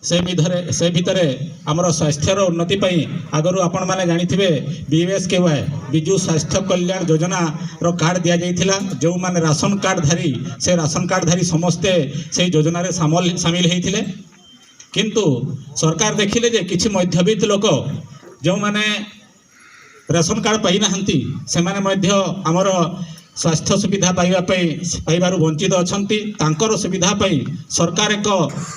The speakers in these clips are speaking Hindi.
से भितर आमर स्वास्थ्यर उन्नति आगु आपण मैंने जानी बीएसकेवाई विजु स्वास्थ्य कल्याण योजना रो कार्ड दि जाइथिला जो माने राशन कार्ड धारी से राशन कार्ड धारी समस्ते से योजना रे सामिल होते किंतु सरकार देखिले जे किछि मध्यवित्त लोक जो माने राशन कार्ड पाई नाहंती से माने मध्य आमर स्वास्थ्य सुविधा पाइबार वंचित अच्छी तांकर सुविधा पाई सरकार एक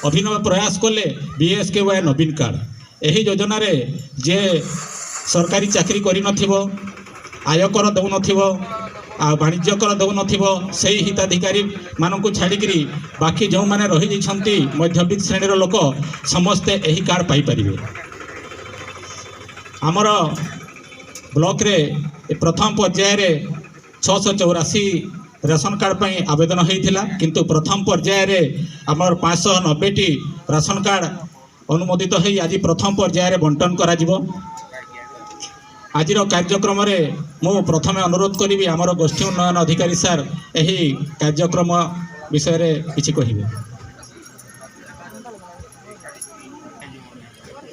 अभिनव प्रयास कले बीएसकेवाई नवीन कार्ड यही योजना रे जे सरकारी चाकरी करि नथिबो आयकर दउ नथिबो आ वाणिज्य कर दउ नथिबो सेही हिताधिकारी मानकु छाड़िकरी बाकी जो माने रहि जइछंती मध्यवित्त श्रेणी लोक समस्ते यही कार्ड पाई परिबे। आमर ब्लॉक रे प्रथम पर्याय रे 684 राशन कार्ड पर आवेदन होता किंतु प्रथम पर्याय रे आमर 590 राशन कार्ड अनुमोदित हो आज प्रथम पर्याय बंटन करा जिवो। आज कार्यक्रम रे मु प्रथमे अनुरोध करी आमर गोष्ठी उन्नयन अधिकारी सार यही कार्यक्रम विषय रे किछि कहिबे।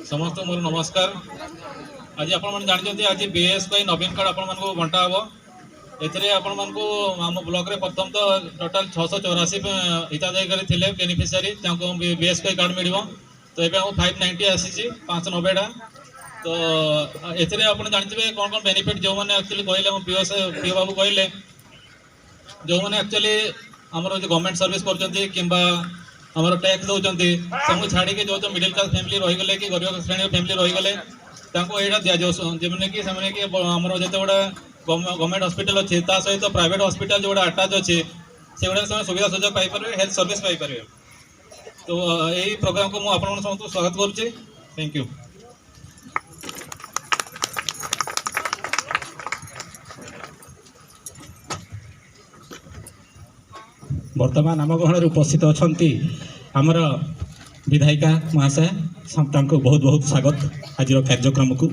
समस्त मोर नमस्कार। आज आपण मन जानते आज बीएसकेवाई नवीन कार्ड आपण मन को बंटा हबो। एथरे आपण मन को आम ब्लॉक रे प्रथम तो टोटल 684 हिताधिकारी थिले बेनिफिशियरी तांको बीएसकेवाई कार्ड मिलिबो। तो एबे हम 590 आसीची 590 टा। तो एथरे आपण जानथिबे कोन कोन बेनिफिट जो माने एक्चुअली कहले हम पीओ बाबू कहले जो माने एक्चुअली हमर जो गवर्नमेंट सर्विस करचंती किंबा हमर टैक्स दउचंती सब छाड़ी के जो मिडिल क्लास फैमिली रहि गेले कि गरीब श्रेणी फैमिली रहि गेले तांको एडा दिया जो जेमने कि सामने कि हमर जते बडा गवर्नमेंट हॉस्पिटल अच्छे सहित प्राइवेट हॉस्पिटल जो अटाच अच्छे से सुविधा सुजोग पाइपर हेल्थ सर्विस पाइपर। तो यही प्रोग्राम को मुझे समस्त स्वागत करुच्चे। Thank you. वर्तमान आम गहन उपस्थित अच्छा आमर विधायिका महाशय बहुत बहुत स्वागत आज कार्यक्रम को।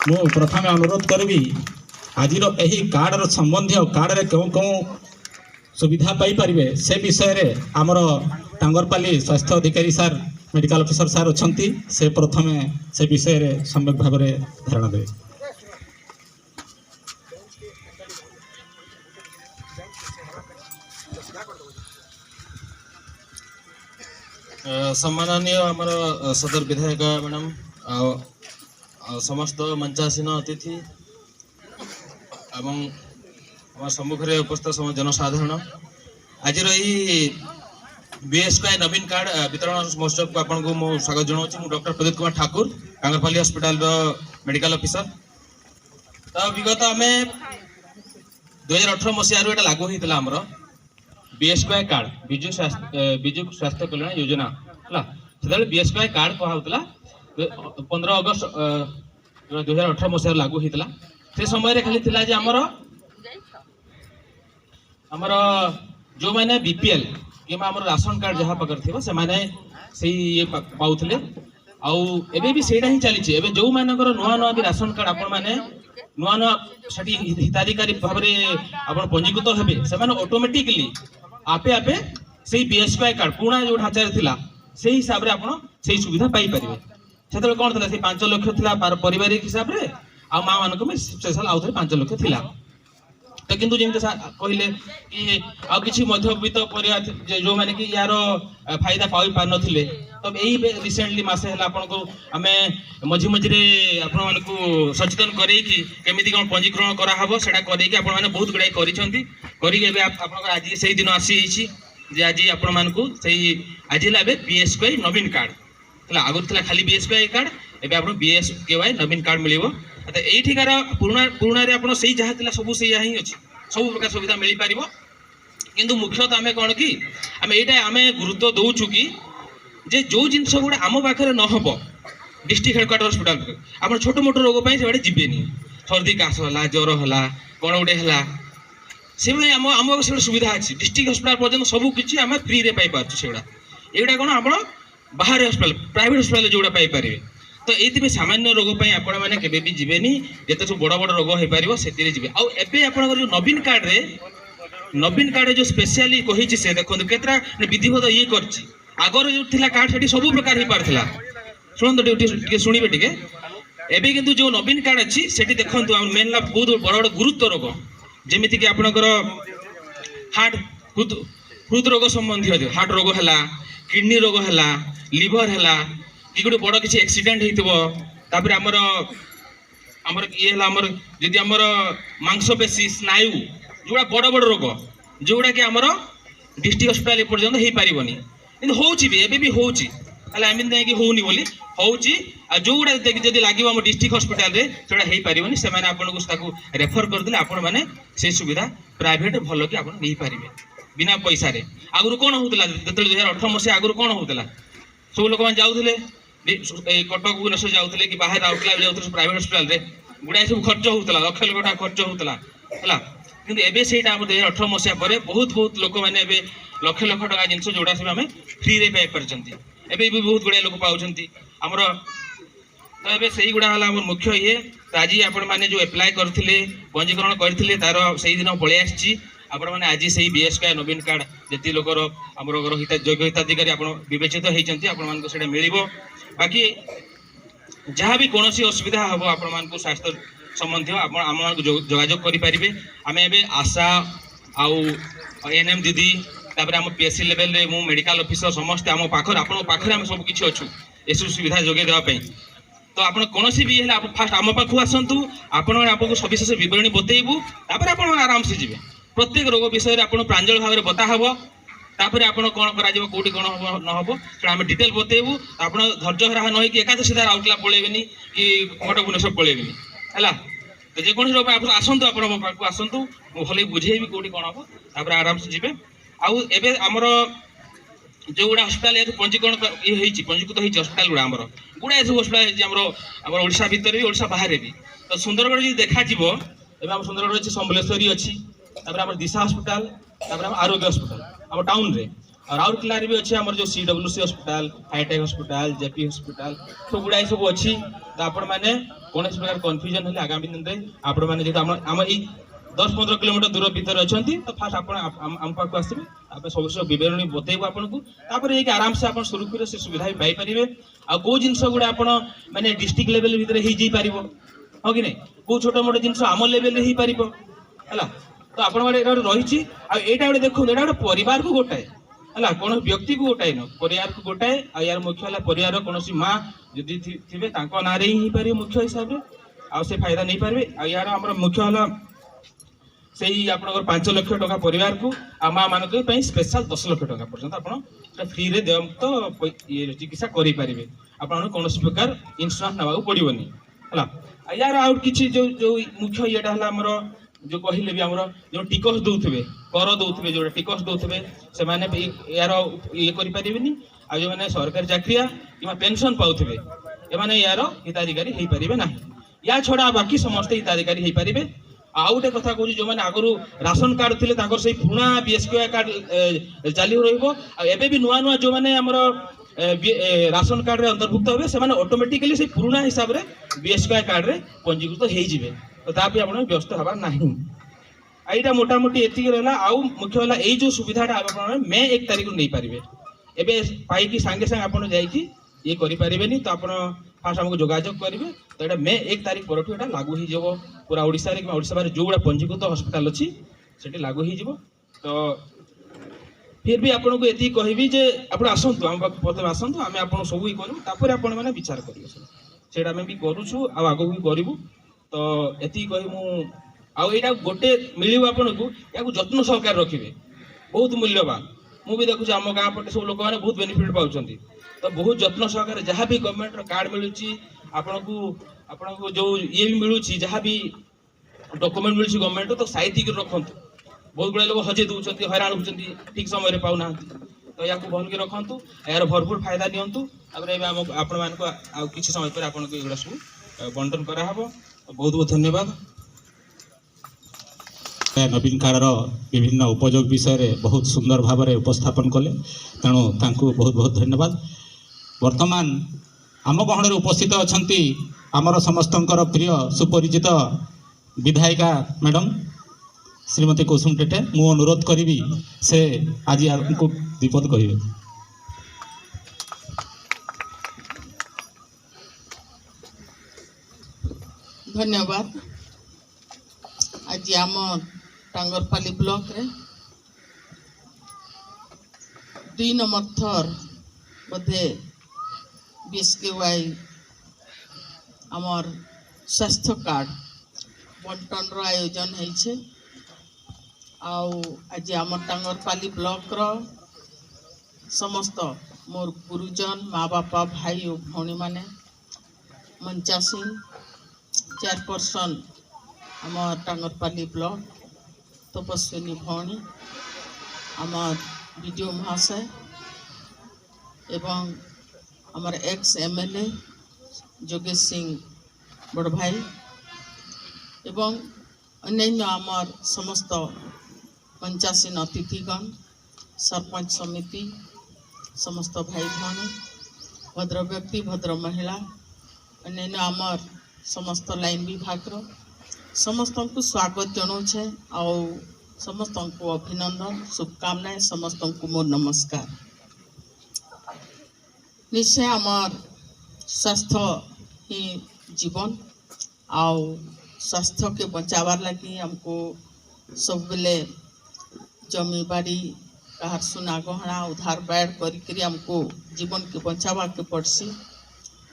मु प्रथम अनुरोध करी आज यही कार्ड संबंधी कार्ड रे क्यों क्यों सुविधा पाई परिबे से विषय रे आमर टांगरपाली स्वास्थ्य अधिकारी सार मेडिकल ऑफिसर सार अच्छी से प्रथमे से विषय रे सम्यक भाव में धारणा देवे। सम्माननीय आमर सदर विधायक मैडम समस्त मंचासीन अतिथि एवं सम्मुखें उपस्थित समस्त जनसाधारण आज बीएसकेवाई नवीन कार्ड वितरण महोत्सव को आपन को मो स्वागत जनाऊँ। Doctor Pradeep Kumar Thakur Tangarpali hospital medical officer. तो विगत आम 2018 मसीह ये लागू होता आमर बीएसकेवाई कार्ड विजु स्वास्थ्य कल्याण योजना है। बीएसकेवाई कार्ड कहला 15 अगस्त 2018 मसीह लागू होता से समय खाली थिला जे आमर जो मैंने बीपीएल कि राशन कार्ड जहाँ पाकर थी से मैंने ये पाऊले आबे भी सेटा ही चली एवं जो मानकर नुआ नुआ भी राशन कार्ड आपण मैंने नुआ नुआ से हिताधिकारी भाव में पंजीकृत हेबे से ऑटोमेटिकली आपे आपे से बीएसकेवाई कार्ड पुराना जो ढांचा थिला से हिसाब से आप सुविधा पाई परिबे। से कौन था 5 लाख थिला पारिवारिक हिसाब से आ माँ मान स्पेशल आउ थे 5 लाख थिला। तो किंतु जमी कहले कि आउ कि मध्यवित्त परिवार जो मैंने कि यार फायदा पाई पार नथिले तो यही रिसेंटली मासे है आपन को आमे मझी मझी आपण मान को सचेतन करे कि केमिति कोन पंजीकरण करा हबो सेटा करे कि आपण माने बहुत गुडाई करिसंती करी एबे आपण आज सही दिन आसी हिची जे आज आपण मान को सही आज लाबे बीएसकेवाई नवीन कार्ड तला आगु तला खाली बीएसकेवाई कार्ड एबे आपण बीएसकेवाई नवीन कार्ड मिलिबो। तो यहीठार पुराणा आप सही जहाँ थी सब से ही अच्छी सब प्रकार सुविधा मिल पार किंतु मुख्यतः आम कौन कि आम यहाँ आम गुरुत्व दौचु कि जे जो जिनस गुड़ा आम पाखे न हम डिस्ट्रिक्ट हेडक्वार्टर हॉस्पिटल आप छोट मोट रोग से जीवेनि सर्दी काश है ज्वर है कौन गोटे है से आम से सुविधा अच्छी डिस्ट्रिक्ट हॉस्पिटल पर्यटन सबकि आम फ्री रे पाई पार्छ से एगुड़ा कौन आप बाहर हॉस्पिटल प्राइवेट हॉस्पिटल जोड़ा पाइपर। तो ये सामान्य रोग आपण मैंने केबे भी जीवेनी जिते सब बड़ बड़ रोग हो पार से जी आप जो नवीन कार्ड रे जो स्पेशली कही से देखो केतरा विधिवत ये कर आगर जो थिला कार्ड सेठी सब प्रकार ही पारथिला सुनंदो टिके सुनिबे टिके एबे किंतु जो नवीन कार्ड अछि सेठी देखंतु हम मेन ला बहुत बड़ बड़ गुरुत्व रोग जेमिति कि आपनकर हार्ट हृद रोग संबंधी हार्ट रोग हला किडनी रोग हला लिवर हला कि गोटे बड़ किसी एक्सीडेंट हेतिबो तापर हमर ये हला हमर यदि हमर मांसपेशी स्नायु जोड़ा बड़ बड़ रोग जोड़ा कि हमर डिस्ट्रिक्ट हॉस्पिटल पर्यंत हो पारिबनी किंतु होउची भी एबे भी होउची हला आमिन नै कि होउनी बोली होउची आ जोड़ा जदि लागिबो हम डिस्ट्रिक्ट हॉस्पिटल रे सेडा हे पारिबनी से माने आपन को ताकू रेफर कर दिले आपन माने से सुविधा प्राइवेट भलो कि आपन नै पारिबे बिना पैसा रे आगुरु कोन होतला 2018 मसे आगुरु कोन होतला सब लोक मान जाउथले कटक भुवनेश्वर जाउथले कि बाहर आउटला जाउथले प्राइवेट हॉस्पिटल रे गुडा सब खर्च होतला लक्ष लक्ष खर्च होतला हला किंतु एबे सेटा हम 2018 मसे परे बहुत बहुत लोक माने एबे लक्ष लक्ष टका जिंस जोडा सब हमें फ्री रे पे करचंती एबे भी बहुत गुडा लोक पाउचंती हमर तो एबे सेही गुडा हला हमर मुख्य ये आज आपण माने जो अप्लाई करथिले पंजीकरण करथिले तारो सेही दिन पळे आछि आपण माने आज सेही बीएसके नवीन कार्ड जति लोकर हमर हित योग्य हिताधिकारी आपण विवेचित हेचंती आपण मान को सेटा मिलिबो बाकी जहाँ भी कौन असुविधा हम आपण मान को स्वास्थ्य संबंधी आपण आम मान जोगाजोग करि परिबे आमे एबे आशा आउ एनएम दीदी तापर हम पीएससी लेवल रे मु मेडिकल ऑफिसर समस्त आम पाखर आपण पाखर हम सब किछि अछु एसु सुविधा जोगे देवा पई तो आपण कोनोसी भी हेला फास्ट आम पाखु आसंतु आपण आपको सविशेष विवरणी बतेइबु तापर आपण आराम से जिवे प्रत्येक रोग विषय रे आपण प्रांजल भाव रे बता हबो तापर आपण कोन करा जेबो कोठी कोन हबो न हबो से हम डिटेल बतेइबु आपण धैर्य हरा न कि एकादशी सीधा आउटला पळेबेनी कि कटक भुवनेश्वर पळेबेनी हला तो जे कोन रोग आपण आसंतु आपण पाखु आसंतु मु भले बुझेइबि कोठी कोन हबो तापर आराम से जिवे आउ एबे हमर जो गुड़ा हस्पिटाल ये पंजीकरण ये पंजीकृत हो हस्पिटाल गुड़ा आमर गुड़ाए सब हस्पिटाल हमर ओडिशा भितर भी ओडिशा बाहर भी तो सुंदरगढ़ जो देखा एवं आम सुंदरगढ़ अच्छी सम्बलेश्वरी अच्छी आम दिशा हस्पिटाल आम आरोग्य हस्पिटाल आम टाउन रे राउरकेला भी अच्छे आम जो CWC hospital high tech hospital JP hospital सब गुड़ाए सब अच्छी तो आपण मैंने कौन प्रकार कन्फ्यूजन है आगामी दिन में आपण मैंने जेहतु आम 10-15 किलोमीटर दूर भीतर अच्छा तो फास्ट आम पाक आसवे आप सब विवरणी बतेबू आपको तापर एक आराम से आप सुरक्षित से सुविधा भी पाइपर आ कौ जिनस गुड़ा आप माने डिस्ट्रिक्ट लेवल भितर हो पार हाँ कि नहीं कौ छोट मोट जिन आम लेवल हो पार है तो आप रही गोटे देखो यहाँ गोटे परिवार को गोटाए है कौन व्यक्ति को गोटाए न परिवार को गोटाए आ यार मुख्य है परिवार कौन माँ जदि थे ना ही पारे मुख्य हिसाब से आ फायदा नहीं पारे आ यार आम मुख्य है से 5 लाख टका परिवार को आ माँ मान स्पेशल 10 लाख टका पर्यंत आप फ्री रे तो ये चिकित्सा करें आपन कौन प्रकार इंश्योरेंस ना पड़ोनी है यार आउट किसी जो जो मुख्य ये जो कहले भी आमर जो टिकस दौथे कर दौथे जो टिकस दौथे से यार ये करें आ जो मैंने सरकारी चाकरिया कि पेंशन पाऊे एमाने यार हिताधिकारी हो पारे ना या छड़ा बाकी समस्त हिताधिकारी हो पारे आउ गोटे कथा कहूँ जो मैंने आगु राशन कार्ड थे से पुणा बीएसके कार्ड चालू रही भी नुआ नुआ जो मैंने आमर राशन कार्ड रे अंतर्भुक्त हे से ऑटोमेटिकली से पुराना हिसाब रे बीएसके कार्ड रे पंजीकृत हो जाए तो तापी आप व्यस्त हबार नहीं यहाँ मोटामोटी एति रहा आउ मुख्य है यही जो सुविधाटा आप मे 1 तारिख नहीं पारे एवं पाई सांगे सांगे आप ये करें तो आप फास्ट आमको जोगाजोग करेंगे तो ये मे 1 तारिख पर लागू हो पूरा ओडिशा रे ओडिशा बाहर जो गुड़ा पंजीकृत हस्पिटाल अच्छी से लागू हो तो फिर भी आपको ये कहबी जे आप आसतु आम प्रथम आसतु आम आप सब ही करूँ आप विचार करेंगे आम भी करुचु आग भी करूँ तो ये कह मुझा गोटे मिल आपन को या जत्न सहकार रखिए बहुत मूल्यवान मुझे देखुच आम गाँव पटे सब लोक मैंने बहुत बेनिफिट पाँच तो बहुत जत्न सहकार जहाँ भी गवर्नमेंट कार्ड मिलूँ आपन को जो ये भी मिलूँ जहाँ भी डॉक्यूमेंट मिलूँ गवर्नमेंट तो साइती रखु बहुत गुड़ा लोग हजे दूसरी हैरान होती ठीक समय पाऊना तो या भल के रखु यार भरपूर फायदा नियंतु आपण किसी समय पर आपको ये सब बंटन कराहब बहुत बहुत धन्यवाद। नवीन कार्ड विभिन्न उपयोग विषय बहुत सुंदर भाव में उपस्थापन कले तेणु तांकु बहुत बहुत धन्यवाद। वर्तमान आम गहन उपस्थित अच्छा आमर समस्तंकर प्रिय सुपरिचित विधायिका मैडम श्रीमती कुसुम टेटे मु अनुरोध करी से आज आपको विपद कहे। धन्यवाद। आज आम टांगरपाली ब्लॉक रे 2 नंबर थर बोधे बीएसकेवाई आमर स्वास्थ्य कार्ड बंटन रो आयोजन है। आज आम टांगरपाली ब्लॉक रो समस्त मोर गुरुजन माँ बापा भाई और भौणी माने मंचा सिंह चेयरपर्सन आमर टांगरपाली ब्लॉक तपस्विनी भौणी आमर बीडीओ महाशय एवं आमर एक्स एमएलए जोगेश सिंह बड़ भाई एवं अन्य आमर समस्त पंचासीन अतिथिगण सरपंच समिति समस्त भाई भौणी भद्र व्यक्ति भद्र महिला अन्य आमर समस्त लाइन विभाग समस्त को स्वागत जनाऊे आउ समस्त को अभिनंदन शुभकामनाएं समस्त को मोर नमस्कार। निश्चय आमर स्वास्थ्य ही जीवन आउ स्वास्थ्य के बचावार लगी हमको सब बेले जमी बाड़ी कहार सुना गहना उधार बैठ करी हमको जीवन के बचावा के पड़सी।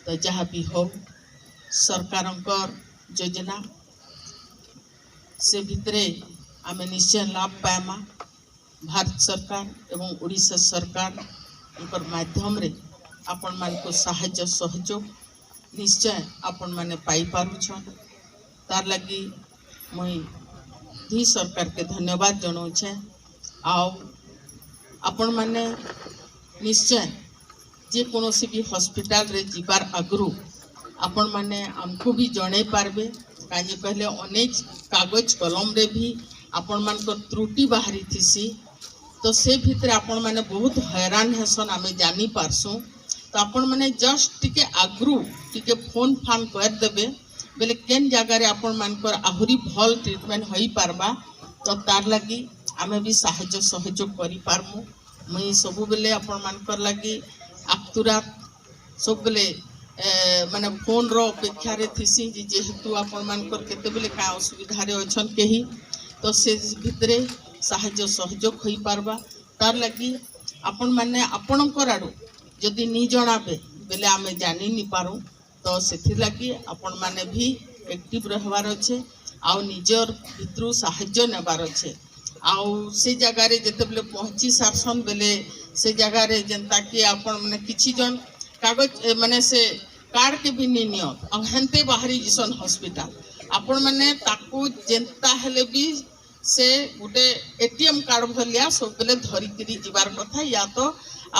तो जहाँ भी हो सरकार योजना से भितरे आम निश्चय लाभ पाएमा। भारत सरकार एवं उड़ीसा सरकार उनकर माध्यम रे आपण मान को साहाय्य सहयोग निश्चय आपण माने पाई पारुछन। तार लगी मुई धी सरकार के धन्यवाद जनाऊे। आओ आपण माने निश्चय जे कोनोसी भी हॉस्पिटल रे जीवार आगरू आपण माने हमको भी जणे पारबे काजे कहले अनेक कागज कलम रे भी आपण मान को त्रुटि बाहरी थिसी। तो से भितर आपण माने बहुत हैरान हेसन आमे जानी पारसु। तो आपण माने जस्ट टिके आगरू टिके फोन फान कर देबे बेले केन जगह रे आपण मान को आहुरी भल ट्रीटमेंट होई पारबा। तो तार लगी आमे भी साहाय्य सहयोग करि पारमु। मुई सब बेले आपण मान कर लगी आक्तुरा सब बेले माने फोन रो अपेक्षा रे थिसी जेहेतु आपण मान कर केते बेले का असुविधा रे अछन केही। तो से भितरे साहाय्य सहयोग होई पारबा। तार लगी आपण माने आपण कराडू जदि नी जणाबे बेले आमे जानि नी पारू। तो सेथि लगी आपण माने भी एक्टिव रहबार अछि आउ निजर भितरु साहाय्य नेबार अछि। आउ से जगह रे जते बेले पहुंची सारसन बेले से जगह रे जनता के आपण माने किछि जन कागज माने से कार्ड के भी नहीं नियत अब हेंते बाहरी जिसन हॉस्पिटल आपण माने ताकू जनता हेले भी से गोटे एटीएम कार्ड भलिया सब बेले धरी करी जीवार कथा या तो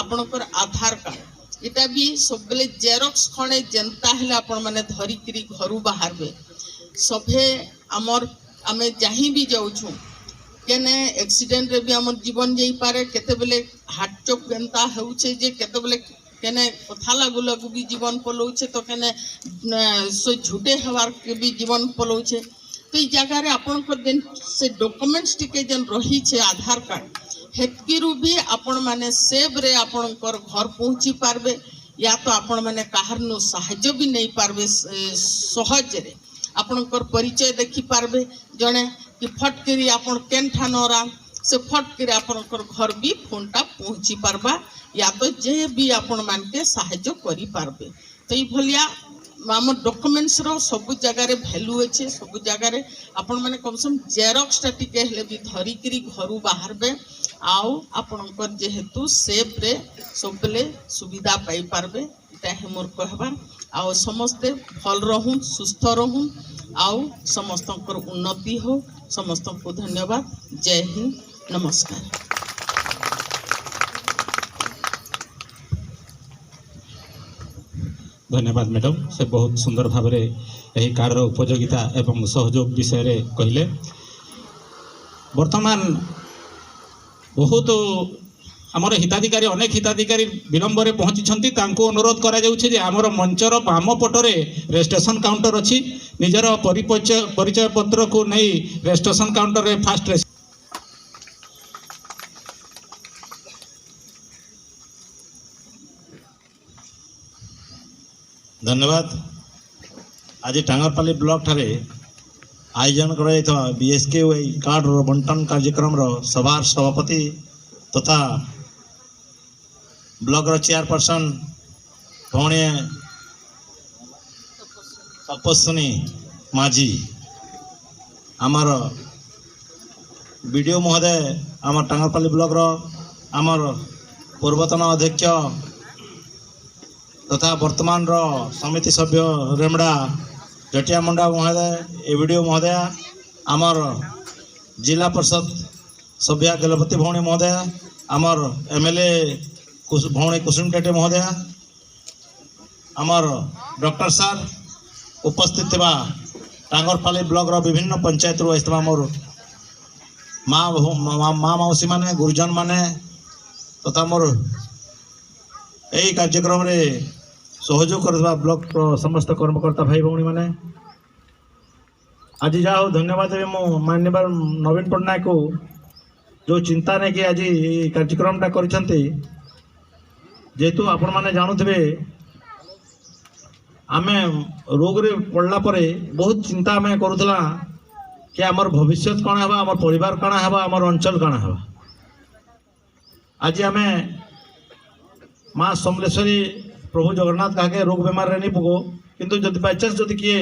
आपनकर आधार कार्ड इटा भी सब बेले जेरॉक्स खणे जनता हेले आपण माने धरी करी घरु बाहरबे सभे आमर आमे जाही भी जाउछु केने एक्सीडेंट रे भी हमर जीवन जाई पारे केते बेले हार्ट चोक जनता होउछे जे केते बेले केने कथा लागू लागू भी जीवन पलौछे तो केने सो झूठे हवार के भी जीवन पलौछे। तो ई जगह रे आपण को दिन से डॉक्यूमेंट्स टिके जन रही छे आधार कार्ड हेतकिरु भी आपण माने सेव रे आपण कर घर पहुंची पारबे या तो आपण माने काहर नो सहाय्य भी नहीं पारबे सहज रे आपण कर परिचय देखि पारबे जने कि फटकरी आपण केन ठानोरा से फटकरी आपण कर घर भी फोनटा पहुंची पारबा या तो जे भी आपण मान के सहाय्य करि पारबे। तो ई भलिया आम डॉक्यूमेंट्स रो सब जगह रे वैल्यू अच्छे सब जगह रे आपण माने कम से कम जेरॉक्स टा टिके हेले भी धरी करी घरु बाहरबे आउ आपणकर जेहेतु सेफ रे सब बेले सुविधा पाई पारबे इटा हे मोर कहबार। आउ समस्ते भल रहूं सुस्थ रहूं आउ समस्तकर उन्नति हो। समस्त को धन्यवाद। जय हिंद नमस्कार। धन्यवाद मैडम से बहुत सुंदर भाव में यही कार्ड उपयोगिता एवं सहयोग विषय रे कहले। वर्तमान बहुत आमर हिताधिकारी अनेक हिताधिकारी विलंब रे पहुंची अनुरोध करा जाउछे जे आमर मंचर बाम पटरे रजिस्ट्रेशन काउंटर अच्छी निजर परिचय पत्र को नहीं रजिस्ट्रेशन काउंटर रे फास्ट धन्यवाद। आज टांगरपाली ब्लॉक ठारे आयोजन कर बीएसकेवाई कार्ड बंटन कार्यक्रम सभार सभापति तथा ब्लॉक चेयरपर्सन भौणी तपस्विनी माझी आमर बीडीओ महोदय आमर टांगरपाली ब्लॉक आमर पूर्वतन अध्यक्ष तथा वर्तमान समिति सभ्य रेमड़ा जटिया मुंडा महोदय एवीडीओ महोदय आमर जिला परिषद सभ्या गलपति भौणी महोदय आमर एमएलए भौणी कुसुम टेटे महोदय आमर डॉक्टर सार उपस्थित थिबा टांगरपाली ब्लॉक विभिन्न पंचायत रु आइतबा मोर माँ मौसी माने गुरुजन माने तथा मोर यही कार्यक्रम रे सहयोग करथिबा ब्लॉक समस्त कर्मकर्ता भाई भौणी माने आज जाओ धन्यवाद देवी मो माननीय नवीन पट्टनायक को जो चिंता नहीं कि आज कार्यक्रमटा करिसेंती जेतु आपण माने जानुथिबे आमे रोग रे पड़ला परे बहुत चिंता आमे करूथला कि आमर भविष्य कौन है आमर परिवार कौन है आमर अंचल कौन है आज आमे माँ समलेश्वरी प्रभु जगन्नाथ कहा रोग बेमार नहीं पको किंतु जदि बाई चान्स जदि किए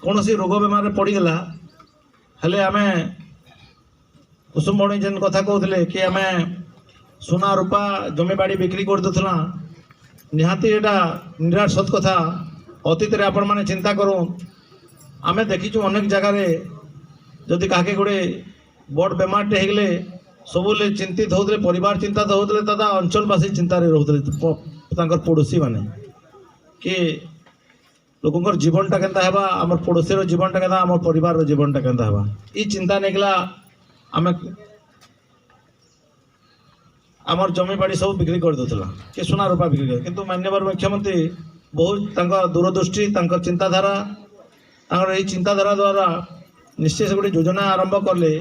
कौन सी रोग बेमार पड़गला हेले आमे कुसुम भौणी जेन कथा कहते कि आमे सुना रूपा जमी बाड़ी बिक्री कर देला निहाती एटा निराट सत कथा अतीत रे आपण माने चिंता करूँ आमे देखीचु अनेक जगार जदि काके गोटे बड़ बेमारटे होगले सबुले चिंतित होते परिवार चिंता तो होते तथा अंचलवासी चिंतार रोते पड़ोशी माने कि लोकंर जीवनटा केनता हेबा आमर पड़ोशी जीवनटा केनता आमर परिवार जीवनटा केनता हेबा ई चिंता नेगला आमे आमर जमी बाड़ी सब बिक्री कर देला कि सोना रूपा बिक्री कर किंतु माननीय मुख्यमंत्री बहुत दूरदृष्टि चिंताधारा यही चिंताधारा द्वारा निश्चय से गोटे योजना आरंभ कले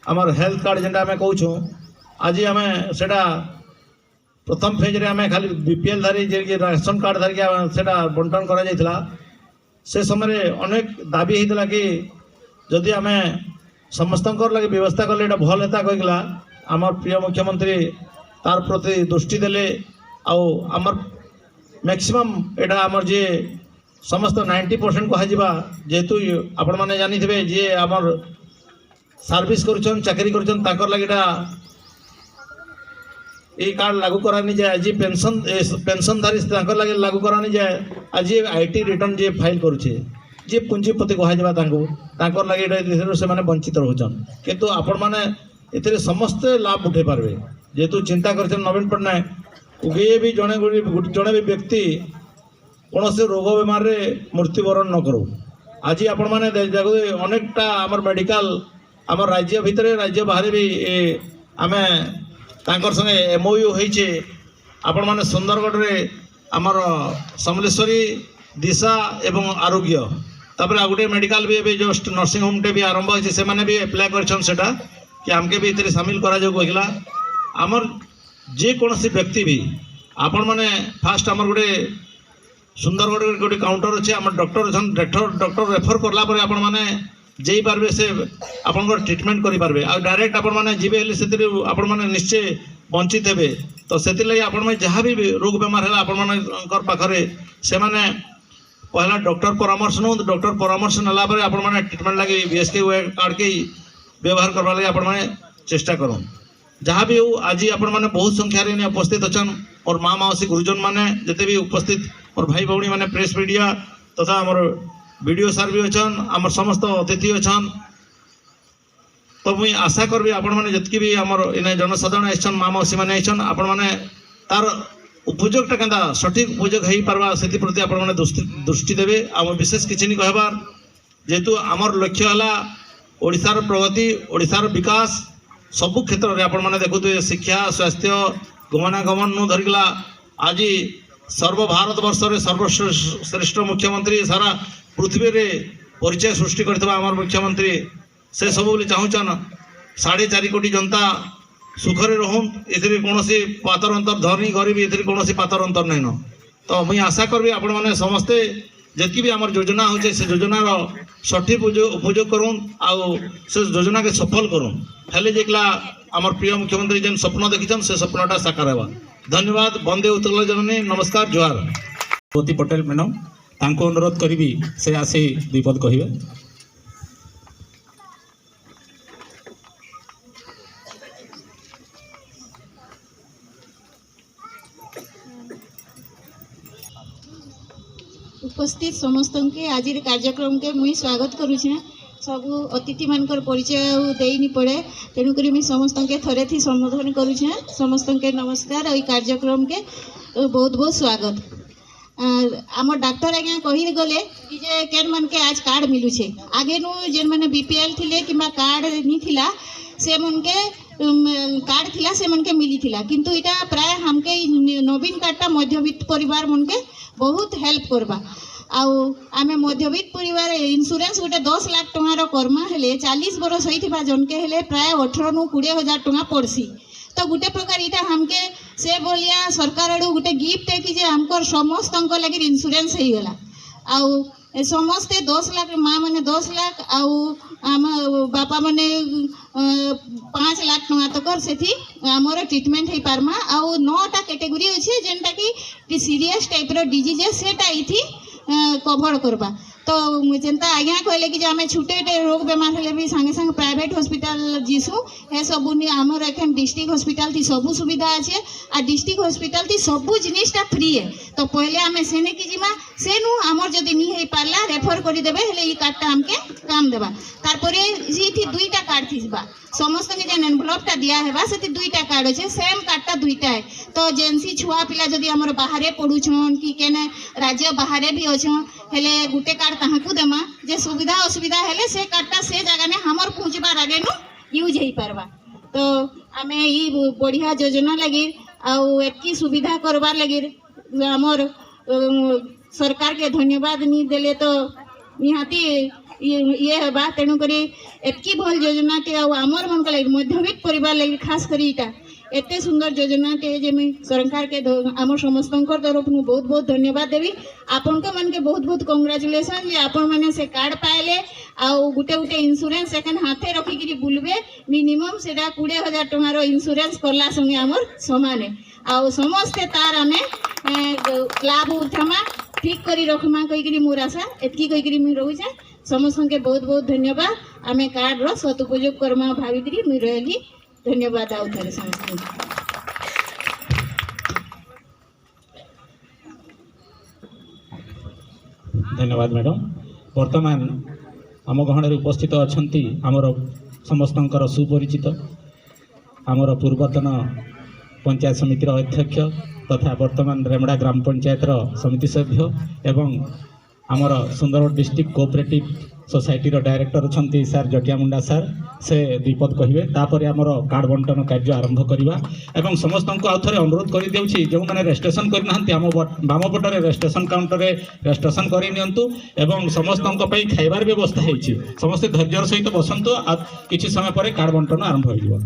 आमर हेल्थ कार्ड जेनटा आम कहूँ आज आम से प्रथम फेज रे आम खाली बीपीएल धारी जे राशन कार्ड धारिक सेटा बंटन करा से समय अनेक दाबी होता कि जदि आम समस्त लगे व्यवस्था कले भल होता कहला आमर प्रिय मुख्यमंत्री तार प्रति दृष्टि देले आमर मैक्सिमम एटा आमर जे समस्त 90% कह जेहेतु आपण मैंने जानी थे जे आमर सर्विस करुछन चाकरी करुछन ताकर लगे ये कार्ड लागू करानी जाए आज पेंशनधारी ताकर लगे लागू करानी जाए आज आईटी रिटर्न जे फाइल करुछे जे पुंजीपति कह लगे से माने वंचित रोचन किंतु आपण मैंने ए समस्त लाभ उठे पार्बे जेहेतु चिंता कर नवीन पट्टनायक उगे भी जड़े जड़े भी व्यक्ति कौन से रोग बेमार रे मृत्युवरण न करू आज आपण मैंने अनेकटा आमर मेडिकल आमर राज्य भितर राज्य बाहर भी आम तांकर संगे एमओयू होइछे आपण मैंने सुंदरगढ़ रे आमर समलेश्वरी दिशा एवं आरोग्य तापर आ गोटे मेडिकल भी एबे जस्ट नर्सिंग होम टे भी आरंभ होइछे से माने भी अप्लाई करछन सेटा कि आमके भी इतने सामिल करा जो कहला आमर जे कौन सी व्यक्ति भी आपण मैंने फास्ट आमर गोटे सुंदरगढ़ गोटे काउंटर अच्छे आम डॉक्टर अच्छा डॉक्टर रेफर करला पर आपण मैंने जई पारबे से आपन ट्रिटमेंट करि पारबे आ डायरेक्ट आपण मैंने जीवे हेले सेतिर आपण मैंने निश्चय वंचित हेबे तो सेतिर लई आपण मैंने जहाँ भी रोग बेमार है आपण मानकर पाखरे से माने पहला डॉक्टर परामर्श नो डॉक्टर परामर्श नाला पर आपण मैंने ट्रिटमेंट लगे बीएसके कार्ड के व्यवहार करवा लगे आपण मैंने चेष्टा करूँ जहाँ भी हो आज आपण मैंने बहुत संख्यार उपस्थित अच्छन और माँ मौसी गुरुजन मैंने जिते भी उपस्थित और भाई भौणी मैंने प्रेस मीडिया तथा आमर वीडियो सार भी अच्छन आमर समस्त अतिथि अच्छन तो मुई आशा करबी आपण मैंने जितकी भी आमर इन जनसाधारण आइछन माँ मौसी मैंने आइछन आपण मैंने तार उपयोगटा केंता सठिक उपयोग हो पार्बा से प्रति आपण मैंने दृष्टि देवे आम विशेष किसी नहीं कहबार जेहेतु आमर लक्ष्य है ओडिशार प्रगति ओडिशार विकास सबु क्षेत्र में आपण मैंने देखुए शिक्षा स्वास्थ्य गमनागमन नु धरिकला आज सर्व भारत वर्ष रे सर्वश्रेष्ठ मुख्यमंत्री सारा पृथ्वी रे परिचय सृष्टि करथिबा आमर मुख्यमंत्री से सब बोली चाहूचन 4.5 कोटी जनता सुखरे रहूँ ए कौन पातर अंतर धनी गरीब ए कौन पातर अंतर नहीं न तो मुझे आशा करी आपण मैंने समस्ते जितकी भी आमर योजना होचे से योजनार सठिक उपयोग करूँ आउ से योजना के सफल करूँ हेले जेकला आमर प्रिय मुख्यमंत्री जेन स्वप्न देखिछन से स्वप्नटा साकार हेबा। धन्यवाद। वंदे उत्कल जननी। नमस्कार। जोहार। ज्योति पटेल मैडम तांको अनुरोध करी से आसी विपद कहिबे। उपस्थित समस्त के आज कार्यक्रम के मुई स्वागत करुछे। सबू अतिथि मानकर परिचय देनी पड़े तेणुक मुझे समस्त के थरे थी संबोधन करुछे। समस्त के नमस्कार। और कार्यक्रम के बहुत बहुत स्वागत। आम डाक्टर आज्ञा कही गले जे केन मन के आज कार्ड मिलूछे। आगे नु जेन माने बीपीएल थिले कि कार्ड नहीं थिला से मन के कार्ड थिला से मन के मिली थिला किंतु इटा प्राय हमके नवीन कार्डटा मध्यवित्त परिवार मन के बहुत हेल्प करबा। आउ आमे मध्यवित्त परिवार इंश्योरेंस गोटे 10 लाख टंकार कर्मा हेले 40 बरस होइथिबा जनके हेले प्राय 18 नु 20 हजार टंका पड़सी। तो गोटे प्रकार इटा हमके से बोलिया सरकार आड़ू गोटे गिफ्ट है कि जे हमकर समस्त लगे इंश्योरेंस हो गला। आउ समस्ते 10 लाख माँ मैंने 10 लाख आउ आम बापा मैंने 5 लाख टंका तक से आमर ट्रिटमेंट हो पार्मा। आउ 9टा कैटेगरी अच्छे जेनटा कि सीरियस टाइप रो डिजीज सेटा इथि कभर करबा। तो जेनता आज्ञा कहले कि आम छुटे रोग बेमार हेले भी संगे संगे प्राइवेट हॉस्पिटल जीसु हे सबू आमर एखन डिस्ट्रिक्ट हॉस्पिटल थी सबू सुविधा अच्छे आ डिस्ट्रिक्ट हॉस्पिटल थी सबू जिनिसटा फ्री है। तो पहले आम सेने की जिमा से नु आमर जदि नहीं हो पारला रेफर कर देबे हेले ई कार्डटा हमके काम देबा। तारपरे जी 2टा कार्ड थीबा समस्त के जेन एनवलपटा दिया हेबा से 2टा कार्ड अच्छे सेम कार्डटा 2टा है। तो जेनसी छुआ पिला जदि आमर बाहरे पड़ुछन कि केने राज्य बाहरे भी अच्छन हेले गुटे कार्ड ताहाकू देमा जे सुविधा असुविधा हेले से कार्डटा से जगह ने हमर पहुँचबार आगे नु यूज हो पारबा। तो आमे ई बढ़िया योजना लगी आउ एतकी सुविधा करबार लगी आमर सरकार के धन्यवाद नहीं देले तो निहाती ये हेबा। तेणुक एतकी भल योजना के आमर मन के लगे मध्यवित्त परिवार लगे खास करी इटा एते सुंदर योजना के जे मैं सरकार के आम समस्त तरफ बहुत बहुत धन्यवाद देवी। आपण के मन के बहुत बहुत कंग्रेचुलेसन जे आपण मैंने से कार्ड पाइले आउ गुटे गुटे इंश्योरेंस एखन हाथे रखिकी बुलबे मिनिमम सेटा 20,000 टंकार इंश्योरेंस करला संगे आमर समान है। आउ समस्ते तार आमे लाभ उठामा ठीक करी रखमा कहीकि मोर आशा एतकी कहीकि मुई रहूचे। समस्त के बहुत बहुत धन्यवाद। आमे कार्ड रो सदुपयोग करमा भाविकरी मुई रहली। धन्यवाद आउ थरे समस्त। धन्यवाद मैडम। वर्तमान आम गहण उपस्थित अच्छा आमर समस्तंकर सुपरिचित आमर पूर्वतन पंचायत समिति अध्यक्ष तथा वर्तमान रेमड़ा ग्राम पंचायत समिति सभ्य एवं आमर Sundargarh district cooperative society director अच्छा सार जटिया मुंडा सार से विपद कहे तापर आमर कार्ड बंटन कार्य आरंभ करवा एवं समस्त को आउ थे अनुरोध कर दूसरी जो मैंने रजिस्ट्रेशन करना आम बाम पटे रजिस्ट्रेशन काउंटर रजिस्ट्रेशन कर समस्त खाइबार व्यवस्था है समस्ते धैर्यर सहित बसतु किसी समय पर कार्ड बंटन आरंभ हो।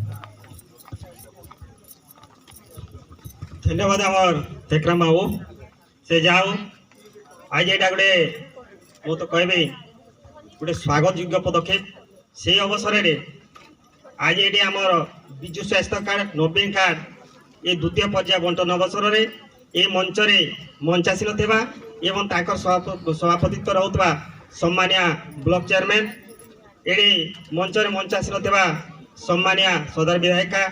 धन्यवाद आमर तेकरा माओ से जाओ आज यहाँ गोटे मु तो कहबी गोटे स्वागत योग्य पदक्षेप से अवसर आज ये आमर विजु स्वास्थ्य कार्ड नवीन कार्ड ये द्वितीय पर्याय बंटन अवसर में ये मंचरे मंचासीन थिबा एवं ताकर सभापतित्व रहउतबा सम्मानिया ब्लॉक चेयरमैन एडी मंचरे मंचासीन थिबा सम्मानिया सदर विधायिका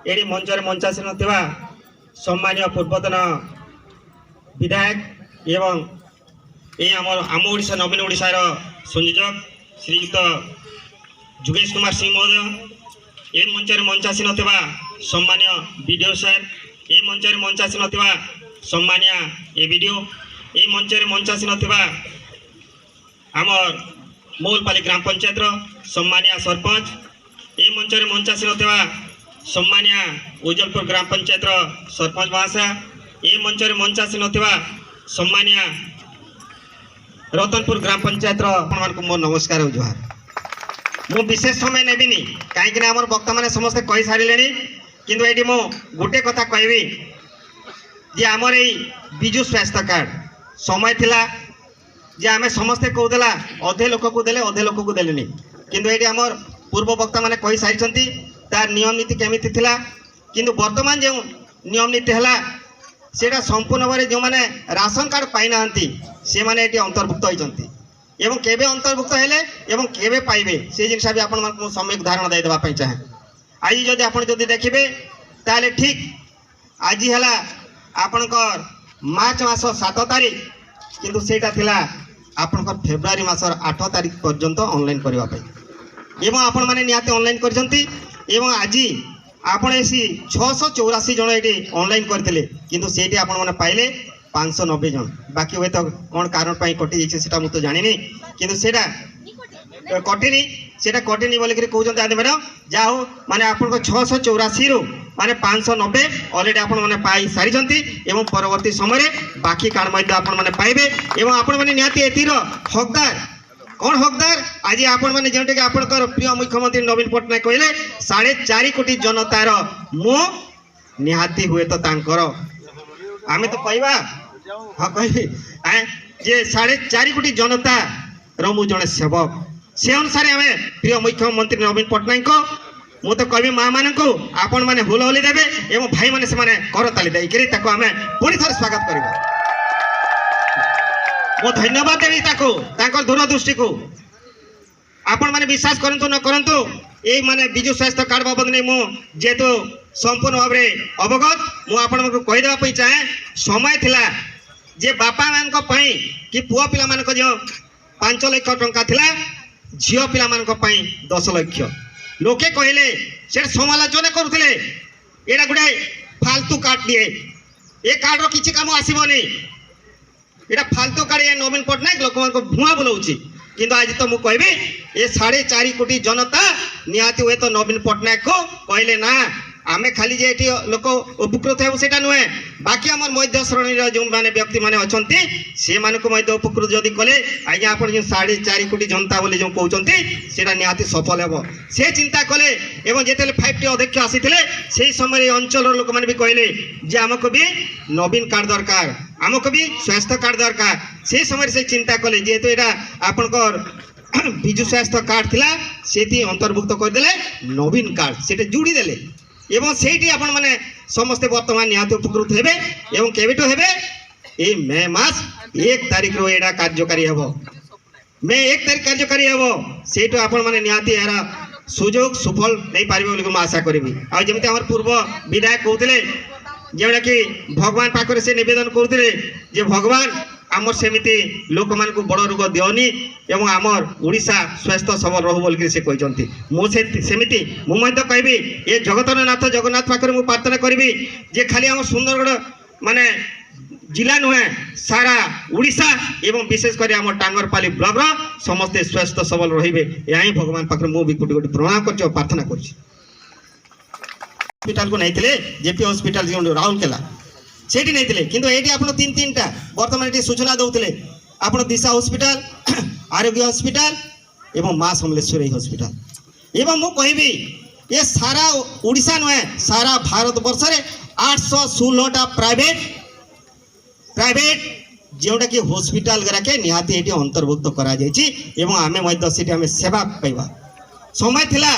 एडी मंचरे मंचासीन थिबा सम्मानिया पूर्वतन विधायक एवं ये आम ओडिशा नवीन ओडिशार संयोजक श्रीयुक्त जुगेश कुमार सिंह महोदय ये मंचर मंचासीन थिबा सम्मानिय वीडियो सर ये मंचर मंचासीन थिबा सम्मानिया ए वीडियो ये मंचर मंचासीन थिबा आमर मौलपाली ग्राम पंचायत सम्मानिया सरपंच ये मंचर मंचासीन थिबा सम्मानिया उज्जवलपुर ग्राम पंचायत सरपंच महाशय ये मंचर मंचासीन थिबा सम्मानिया रतनपुर ग्राम पंचायत मोर नमस्कार और जुहार। मु विशेष समय नेबिनी कहीं आम वक्ता मैंने समस्ते कही सारे किंतु ये मु गोटे कथा कहबी जे आमर ये विजु स्वास्थ्य कार्ड समय थिला जे आमे समस्ते कहूला अधे लोक को देले अधे लोक को देलेनी किंतु एटी हमर पूर्व वक्ता माने कहि सारिछंती तार नियम नीति केमिति थिला किंतु वर्तमान जो नियम नीति हला सेटा संपूर्ण भाव जो माने राशन कार्ड पाई नांती से माने एटी अंतर्भुक्त होइछंती एवं केबे अंतर्भुक्त हेले एवं केबे पाइबे से जिनसा भी आपण मानकु सम्यक उदाहरण दे देबा पई चाहे आज जदि आपण जदि देखिबे ताले ठीक आज हला आपणकर मार्च मास 7 तारिख किंतु सेटा थिला आपणकर फेब्रुआरी मासर 8 तारिख पर्यंत ऑनलाइन करबा पई एवं आपण माने निहाते ऑनलाइन करजंती एवं आज आपण एसी 684 जन एटी ऑनलाइन करथिले किंतु सेटी आपण माने पाइले 590 जन बाकी हुए तो कौन कारण पाई कटि जाइछे सेटा मु तो जानिनी किंतु सेटा कटिनी सेटा कटिनी बोले कि कहउछन आदि मैडम जाओ माने आपन को 684 रु माने 590 ऑलरेडी आपन माने पाई सारिछंती एवं परवर्ती समय रे बाकी कार्ड मध्ये आपन माने पाइबे एवं आपन माने निहाती एतिर हकदार कौन हकदार आज आपण माने जेंटे कि आपनकर प्रिय मुख्यमंत्री नवीन पटनायक कहले 4.5 कोटी जनतार मो निहाती हुए तो तांकर आमे तो कहबा हाँ कहि जे 4.5 कोटी जनता रो मु जने सेवक से अनुसार आमे प्रिय मुख्यमंत्री नवीन पटनायक को मु तो कहबी माँ मान को आपण माने हुलहुली देबे एवं भाई माने से माने करताली देई करी ताको आमे पुणी थर स्वागत करबा मो धन्यवाद देबी ताको ताकर दूरदृष्टि को आपण माने विश्वास करंतु न करंतु ए माने बिजु स्वास्थ्य कार्ड बाबद नै मु जेतो संपूर्ण भाव रे अवगत मु आपण को कहि देबा पई चाहे समय थिला जे बापा मान को पई कि पुआ पिला मान को जो 5 लाख टंका थिला झियो पिला मान को पई 10 लाख लोके कहले से समालोचना करुथिले एडा गुडे फालतू कार्ड दिए ए कार्ड रो किछि काम आसीबोनी एटा फालतू कार्ड ए नवीन पटनायक लोक मान को भुआ बुलाउची किंतु आज तो मु कहबे ए 4.5 कोटी जनता निहाती हुए तो नवीन पटनायक को कहले ना आमे खाली जे एटी लोक उपकृत हेबो सेटा नुहे बाकी हमर मध्य श्रेणी रो जो माने व्यक्ति माने अछंती से माने को मध्य उपकृत जदी कले आज्ञा आपण जे 4.5 कोटी जनता बोली जो कहउचंती सेटा निहाती सफल हेबो से चिंता कले एवं जेतेले 5टी अध्यक्ष आसीथिले सेही समय अंचल रो लोक माने भी कहले जे हमको भी नवीन कार्ड दरकार हमको भी स्वास्थ्य कार्ड दरकार से समय से चिंता कले जेतो एटा आपनकर बिजु स्वास्थ्य कार्ड थिला सेती अंतर्भुक्त कर देले नवीन कार्ड सेटे जुड़ी देले एवं सेठी आपण माने समस्त वर्तमान निहाती उपकृत हेबे एवं केबेटो हेबे ए मे मास 1 तारिख रो एडा कार्यकारी हेबो मे 1 तारिख कार्यकारी हेबो सेठो आपण माने निहाती एरा सुजोग सुफल नै पारिबो बोली को आशा करबी आ जेमते हमर पूर्व विधायक कहउतले जेडा कि भगवान पाखरे से निवेदन करउतले जे भगवान आमर सेमिति लोक मान को बड़ रोग दियोनी एवं आमर ओडिशा स्वास्थ्य सबल रहू बोल के से कहजंती मो से सेमिति मु मध्य कहबी ए जगतनाथ जगन्नाथ पाखरे मु प्रार्थना करबी जे खाली हम सुंदरगढ़ माने जिला नुहे सारा ओडिशा एवं विशेष कर आम टांगरपाली ब्लॉक रो समस्त स्वास्थ्य सबल रहिबे यही भगवान पाखरे मु भी कोटी कोटी प्रणाम करछ प्रार्थना करछ हॉस्पिटल को नैथिले जेपी हॉस्पिटल जो राउरकेला सेठी नैथिले किंतु एठी आपण 3-3टा वर्तमान एठी सूचना दउथिले आपण दिशा हॉस्पिटल आरोग्य हॉस्पिटल एवं मां समलेश्वरी हॉस्पिटल एवं मु कहबी ये सारा ओडिशा नुहे सारा भारत वर्ष रे 816टा प्राइवेट जोटा कि हॉस्पिटल गरा के निहाती एठी अंतर्भुक्त करा जायछि एवं आमे मध्य सेठी आमे सेवा पाइबा समय थिला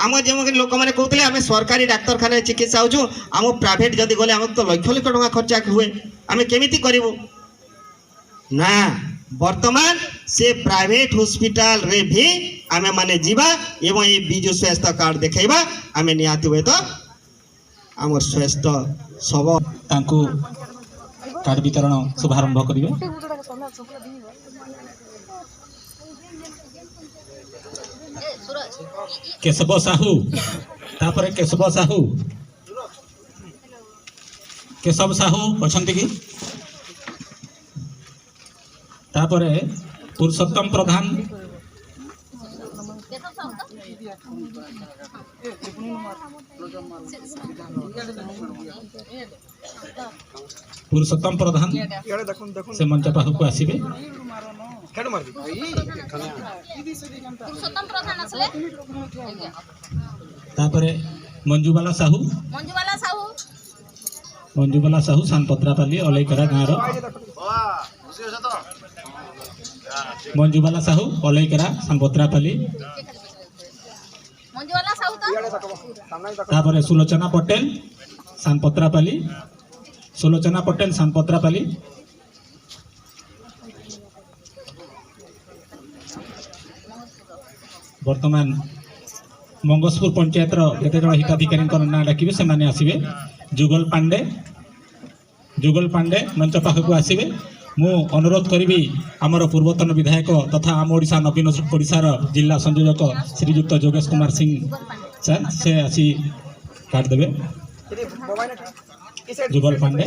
आम जो लोक मैंने कहते आम सरकारी डाक्तखाना चिकित्सा होचु आम प्राइवेट जदि गले आम तो लक्ष लक्ष टका खर्चा हुए आम केमिति करिवु ना वर्तमान से प्राइवेट हॉस्पिटल रे भी आमे माने जीवा एवं ये बिजु स्वास्थ्य कार्ड देखैबा आमे निहाती हुए तो आम स्वास्थ्य सब तांकु कार्ड वितरण शुभारंभ करिवे केशव साहू तापर केशव साहू अछंती कि तापर पुरुषोत्तम प्रधान पुरुषोत्तम प्रधान से मंच पाखक आसबे तापरे मंजुबाला साहू सांपत्रापाली अलैकरा गाँव मंजुबाला साहू ओलेकरा सांपोत्रापाली तापर सुलोचना पटेल सांपोत्रापाली सुलोचना पटेल सांपोत्रापाली वर्तमान मंगसपुर पंचायत केते जण हिताधिकारी ना डाकिबे से माने आसीबे जुगल पांडे मंच पाखक आसीबे मु अनुरोध करी आमर पूर्वतन विधायक तथा आम ओडिशा नवीन ओडिशार जिला संयोजक श्रीयुक्त जोगेश कुमार सिंह सर से आसी काट देबे जुगल पांडे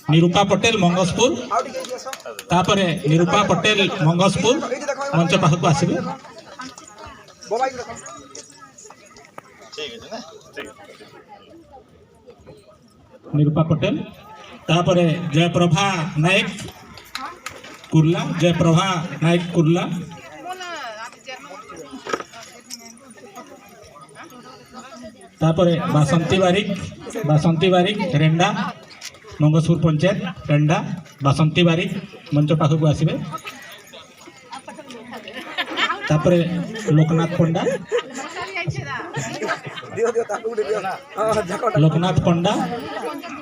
निरूपा पटेल मंगसपुर तापरे निरूपा पटेल मंगसपुर मंच पाखक आसीबे निरूपा पटेल तापरे जयप्रभा नायक कुर्ला जयप्रभा नायक कुर्ला तापरे बासंती बारिक रेंडा मंगसपुर पंचायत रेंडा बासंती बारिक मंच पाखक आसीबे तापरे लोकनाथ पंडा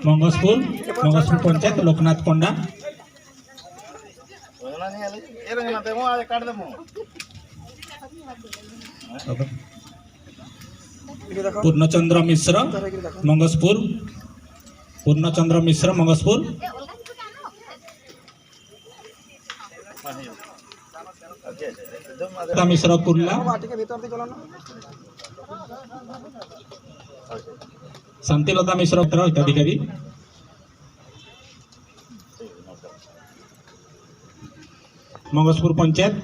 मंगसपुर पंचायत लोकनाथ पंडा पूर्णचंद्र मिश्र मंगसपुर मिश्र कुर्ला शांतिलता मिश्र हिताधिकारी मंगसपुर पंचायत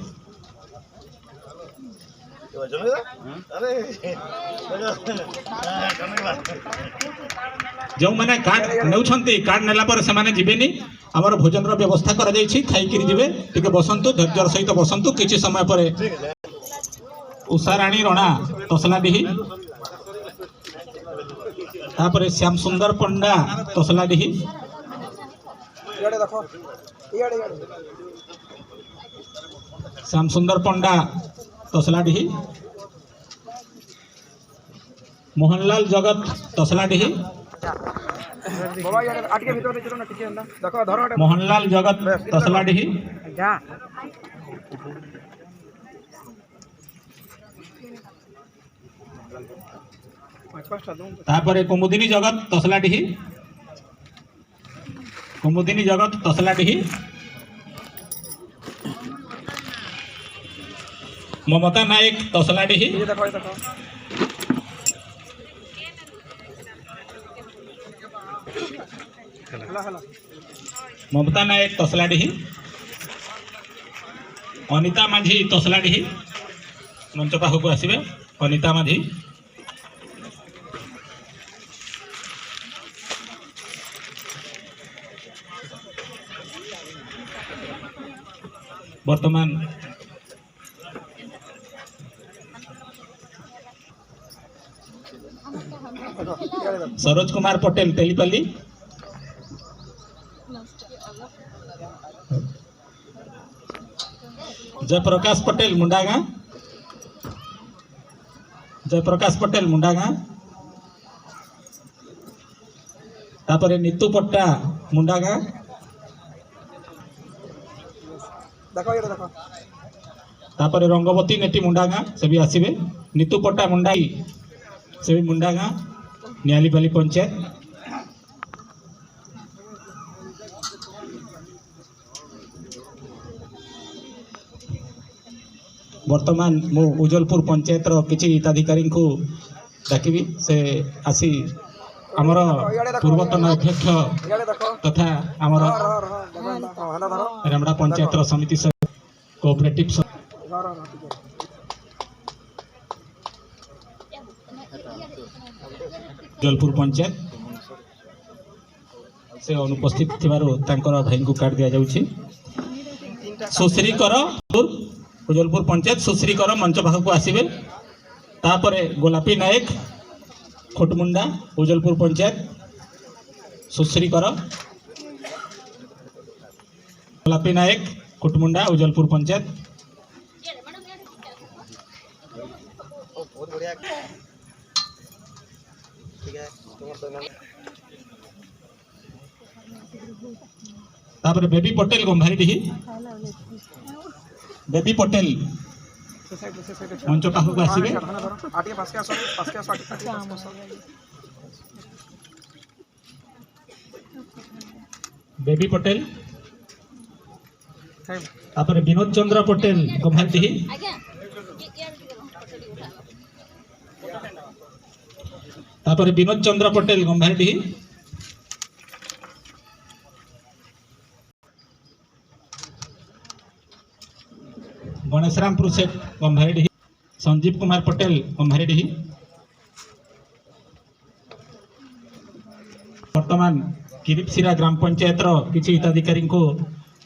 जो मैंने कार्ड नेउछंती कार्ड नेला पर से माने जिबेनी हमर भोजन रो व्यवस्था करा जाई छी खाई किरि जिबे टिके बसंतु धैर्यर सहित बसंतु किछि समय पर उषाराणी रणा तसलाडीही तापर श्याम सुंदर पंडा तसलाडीही श्याम सुंदर पंडा तसलाडीही मोहनलाल जगत तसलाडीही मोहनलाल जगत तसलाडीही तापर कुमुदिनी जगत तसलाडीही ममता नायक तसलाडीही ममता नायक तसलाडीही अनिता माझी तसलाडीही मंच पाखक आसबे अनिता माझी वर्तमान सरोज कुमार पटेल तेलीपल्ली जयप्रकाश पटेल मुंडागा तापरे नीतू पट्टा मुंडागा तापरे रंगवती नेटी मुंडागा से भी आसीबे नीतू पट्टा मुंडाई से भी मुंडागा नियालीपाली पंचायत वर्तमान मो उज्जवलपुर पंचायत किसी हिताधिकारी को डाकिबी से आसी आमर पूर्वतन अध्यक्ष तथा आमर रेमड़ा पंचायत समिति कोऑपरेटिव उज्जवलपुर पंचायत से अनुपस्थित थिबारो तांकर भाई को कार्ड दिया जाउछि सुश्री कर उज्जवलपुर पंचायत सुश्री कर मंच पाखक आसबे तापर गोलापी नायक खोटमुंडा उज्जवलपुर पंचायत सुश्री कर गोलापी नायक कुटमुंडा उजलपुर पंचायत। तापर बेबी पटेल गंभारीडीही, बेबी पटेल मंच पाखक आसवे। बेबी पटेल तापर विनोद चंद्र पटेल गंभारीडीही, तापर विनोद चंद्र पटेल गंभारीडीही। गणेशरामपुर सेठ गंभारीडीही, संजीव कुमार पटेल गंभारीडीही। वर्तमान किरिपसिरा ग्राम पंचायत किसी हिताधिकारी को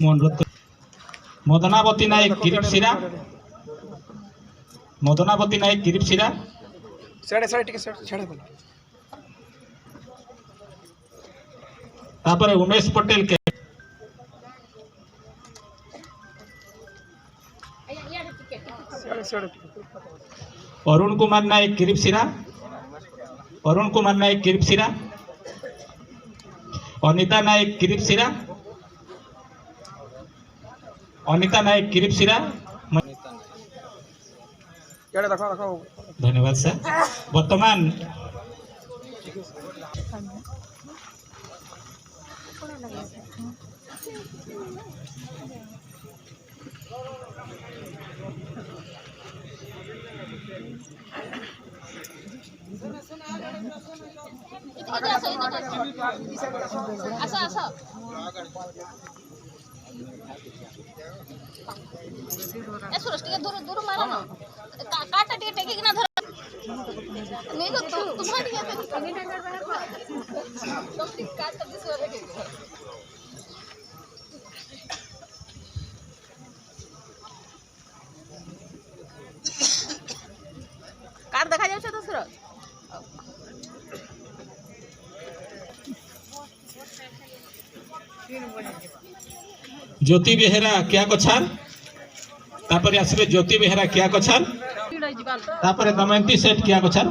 मु अनुरोध कर मदनावती नायक किरिपसिरा, मदनावती नायक किरिपसिरा, तापर उमेश पटेल के अरुण कुमार नायक किरिपसिरा, अरुण कुमार नायक किरिपसिरा, अनिता नायक किरिपसिरा, अनिता नायक किरिपसिरा। धन्यवाद सर। वर्तमान दूर मारो ना काटा टेके ना धर नहीं तो तुम्हारी काट दिस वाले के कार्ड देखा जाउछ तो सर ज्योति बेहेरा क्या कछार, तापर आसबे ज्योति बेहेरा क्या कछार, तापर दमयंती सेठ क्या कछार।